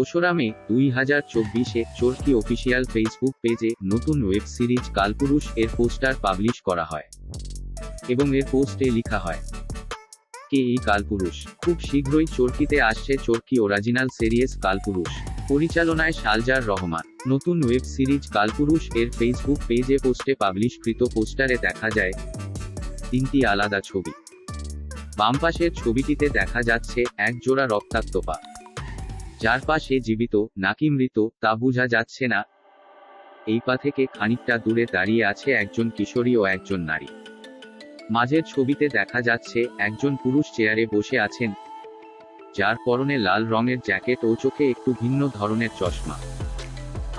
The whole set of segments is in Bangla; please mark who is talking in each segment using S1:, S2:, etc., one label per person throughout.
S1: ২রা মে ২০২৪-এ চরকি অফিসিয়াল ফেসবুক পেজে নতুন ওয়েব সিরিজ কালপুরুষ এর পোস্টার পাবলিশ করা হয় এবং এর পোস্টে লেখা হয়, কে এই কালপুরুষ? খুব শীঘ্রই চরকিতে আসছে চরকি অরিজিনাল সিরিজ কালপুরুষ, পরিচালনায় শালজার রহমান। নতুন ওয়েব সিরিজ কালপুরুষ এর ফেসবুক পেজে পোস্টে পাবলিশকৃত পোস্টারে দেখা যায় 3টি আলাদা ছবি। বাম পাশের ছবিটিতে দেখা যাচ্ছে এক জোড়া রক্তাক্ত পা, যার পাশে জীবিত নাকি মৃত তা বোঝা যাচ্ছে না। এই পা থেকে খানিকটা দূরে দাঁড়িয়ে আছে একজন কিশোরী ও একজন নারী। মাঝের ছবিতে দেখা যাচ্ছে একজন পুরুষ চেয়ারে বসে আছেন, যার পরনে লাল রঙের জ্যাকেট ও চোখে একটু ভিন্ন ধরনের চশমা।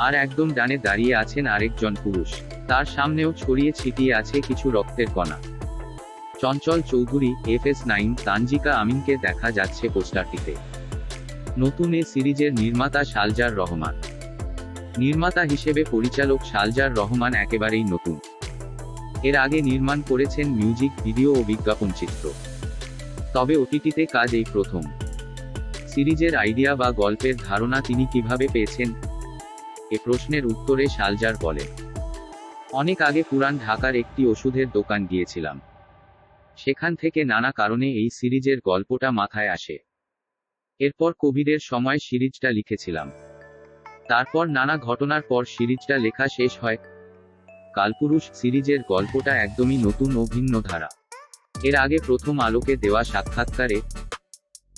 S1: আর একদম ডানে দাঁড়িয়ে আছেন আরেকজন পুরুষ, তার সামনেও ছড়িয়ে ছিটিয়ে আছে কিছু রক্তের কণা। চঞ্চল চৌধুরী, FS9, তানজিকা আমিনকে দেখা যাচ্ছে পোস্টারটিতে। নতুন এ সিরিজের নির্মাতা শালজার রহমান। নির্মাতা হিসেবে পরিচালক শালজার রহমান একেবারেই নতুন। এর আগে নির্মাণ করেছেন মিউজিক ভিডিও ও বিজ্ঞাপন চিত্র, তবে ওটিটিতে কাজ এই প্রথম। সিরিজের আইডিয়া বা গল্পের ধারণা তিনি কিভাবে পেয়েছেন, এ প্রশ্নের উত্তরে শালজার বলেন, অনেক আগে পুরান ঢাকার একটি ওষুধের দোকান গিয়েছিলাম, সেখান থেকে নানা কারণে এই সিরিজের গল্পটা মাথায় আসে। এরপর কোভিডের সময় সিরিজটা লিখেছিলাম, তারপর নানা ঘটনার পর সিরিজটা লেখা শেষ হয়। কালপুরুষ সিরিজের গল্পটা একদমই নতুন ও ভিন্ন ধারা। এর আগে প্রথম আলোকে দেওয়া সাক্ষাৎকারে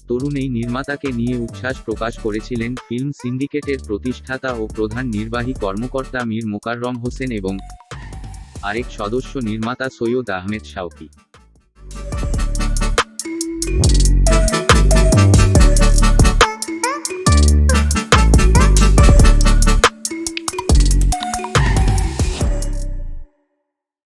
S1: তরুণ এই নির্মাতাকে নিয়ে উচ্ছ্বাস প্রকাশ করেছিলেন ফিল্ম সিন্ডিকেটের প্রতিষ্ঠাতা ও প্রধান নির্বাহী কর্মকর্তা মীর মোকাররম হোসেন এবং আরেক সদস্য নির্মাতা সৈয়দ আহমেদ শাওকি।